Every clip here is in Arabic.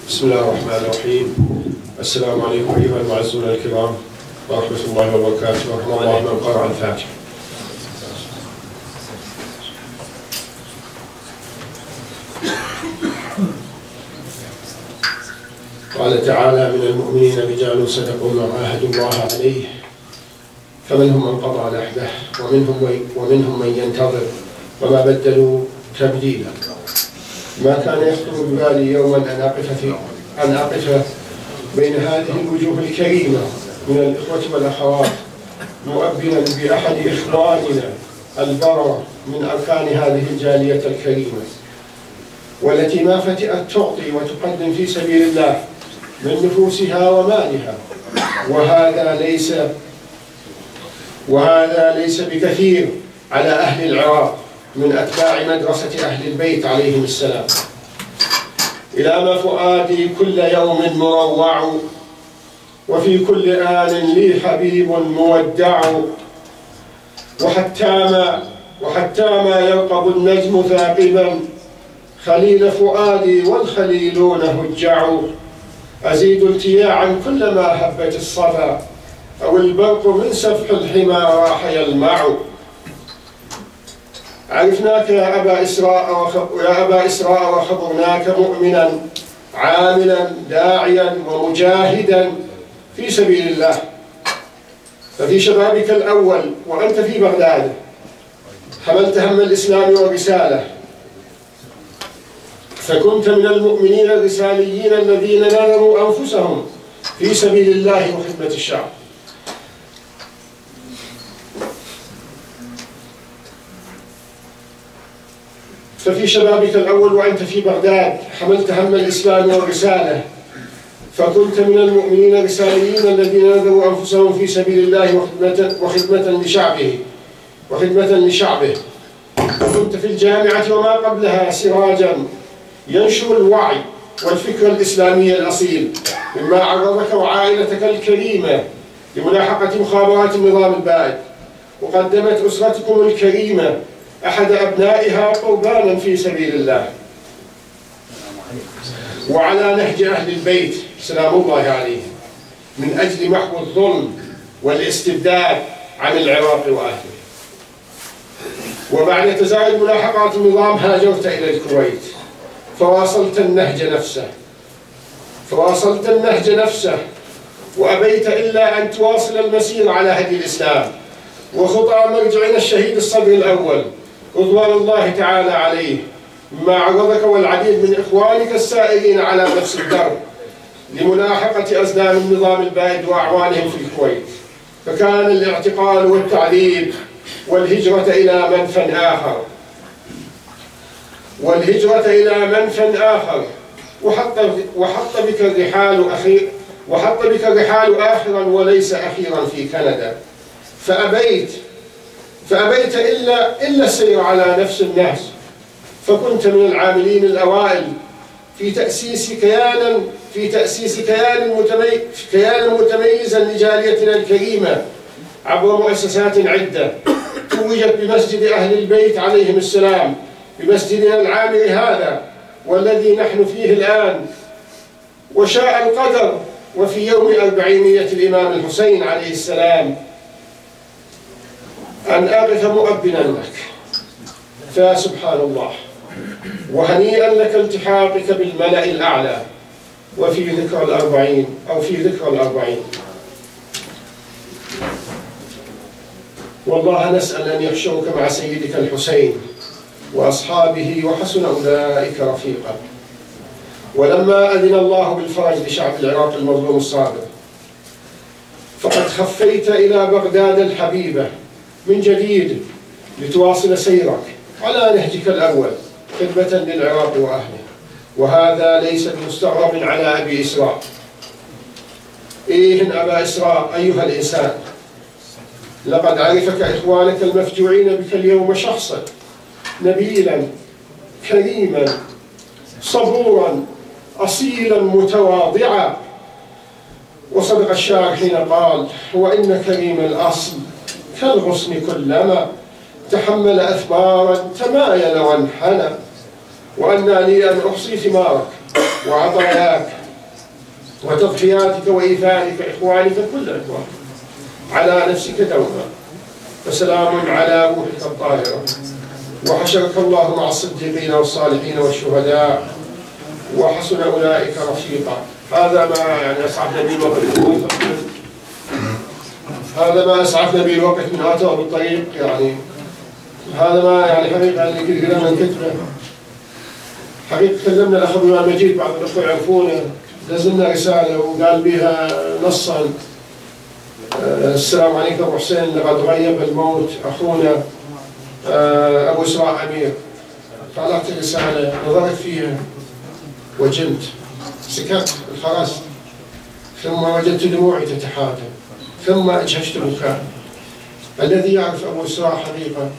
بسم الله الرحمن الرحيم. السلام عليكم أيها المعزون الكرام ورحمة الله وبركاته. ورحمة الله من قرأ الفاتحة. قال تعالى: من المؤمنين رجال صدقوا ما عاهدوا الله عليه فمنهم من قضى نحبه ومنهم من ينتظر وما بدلوا تبديلا. ما كان يخطر ببالي يوما أن أقف بين هذه الوجوه الكريمة من الإخوة والأخوات مؤبنا بأحد إخواننا البررة من أركان هذه الجالية الكريمة، والتي ما فتئت تعطي وتقدم في سبيل الله من نفوسها ومالها، وهذا ليس بكثير على أهل العراق من أتباع مدرسة أهل البيت عليهم السلام. إلى ما فؤادي كل يوم مروع، وفي كل آن لي حبيب مودع، وحتى ما يرقب النجم ثاقبا خليل فؤادي والخليلون هجعوا، أزيد التياعا كلما هبت الصفا أو البرق من سفح الحمى راح يلمع. عرفناك يا أبا إسراء وخبرناك مؤمنا عاملا داعيا ومجاهدا في سبيل الله. ففي شبابك الأول وأنت في بغداد حملت هم الإسلام والرسالة، فكنت من المؤمنين الرساليين الذين نذروا أنفسهم في سبيل الله وخدمة الشعب. ففي شبابك الأول وأنت في بغداد حملت هم الإسلام والرسالة، فكنت من المؤمنين الرساليين الذين نذروا أنفسهم في سبيل الله وخدمة لشعبه. وكنت في الجامعة وما قبلها سراجا ينشر الوعي والفكر الإسلامي الأصيل، مما عرضك وعائلتك الكريمة لملاحقة مخابرات النظام البائد. وقدمت أسرتكم الكريمة أحد أبنائها قربانا في سبيل الله، وعلى نهج أهل البيت سلام الله عليهم من أجل محو الظلم والاستبداد عن العراق وأهله. وبعد تزايد ملاحقات النظام هاجرت إلى الكويت فواصلت النهج نفسه وأبيت إلا أن تواصل المسير على هدي الإسلام وخطى مرجعنا الشهيد الصدر الأول رضوان الله تعالى عليه، مما عرضك والعديد من إخوانك السائرين على نفس الدرب لملاحقة أزلام النظام البائد وأعوانهم في الكويت. فكان الاعتقال والتعذيب والهجرة إلى منفى آخر وحط بك الرحال آخرا وليس أخيرا في كندا. فأبيت إلا السير على نفس النهج، فكنت من العاملين الأوائل في تأسيس كيان متميزا لجاليتنا الكريمة عبر مؤسسات عدة توجت بمسجد أهل البيت عليهم السلام، بمسجدنا العامر هذا والذي نحن فيه الآن. وشاء القدر وفي يوم 400 الإمام الحسين عليه السلام أن أقف مؤبنا لك، فسبحان الله وهنيئا لك التحاقك بالملأ الأعلى وفي ذكرى الأربعين. والله نسأل أن يحشرك مع سيدك الحسين وأصحابه وحسن أولئك رفيقا. ولما أذن الله بالفرج لشعب العراق المظلوم الصابر فقد خفيت إلى بغداد الحبيبة من جديد لتواصل سيرك على نهجك الأول خدمة للعراق وأهله. وهذا ليس بمستغرب على أبي إسراء. إيه أبا إسراء أيها الإنسان، لقد عرفك إخوانك المفجوعين بك اليوم شخصا نبيلا كريما صبورا أصيلا متواضعا. وصدق الشاعر حين قال: وإن كريم الأصل كالغصن كلما تحمل أثمارا تمايل وانحنى، وأنى لي أن أحصي ثمارك وعطاياك وتضحياتك وإيثارك إخوانك كل إخوان على نفسك دوما، فسلام على روحك الطاهرة، وحشرك الله مع الصديقين والصالحين والشهداء وحسن أولئك رفيقا. هذا ما يعني أسعفنا به الوقت، هذا ما أسعفنا به الوقت من آثار بالطريق. يعني هذا ما يعني حقيقة اللي قدرنا نكتبه. حقيقة كلمنا الأخ الإمام مجيد، بعض الأخوة يعرفونه، نزلنا رسالة وقال بها نصا: السلام عليكم أبو حسين، لقد غيب الموت أخونا أبواسراء أمير. طالعت الرسالة، نظرت فيها وجلت، سكت خلاص، ثم وجدت دموعي تتحاتم، ثم أجهشت بكاء. الذي يعرف أبواسراء حقيقة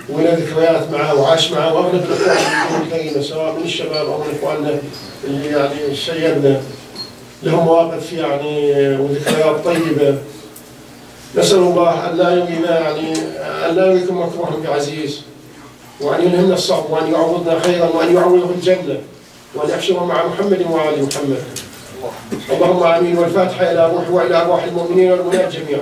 وله ذكريات معه وعاش معه، واغلب الاخوان الكريمه سواء من الشباب او من اخواننا اللي يعني شيبنا لهم مواقف يعني وذكريات طيبه. نسال الله ان لا يرينا يعني ان لا يريكم مكروها بعزيز، وان يلهمنا الصبر، وان يعوضنا خيرا، وان يعوضه الجنه، وان يحشره مع محمد وال محمد. اللهم امين. والفاتحه الى روح والى ارواح المؤمنين والمؤمنات جميعا.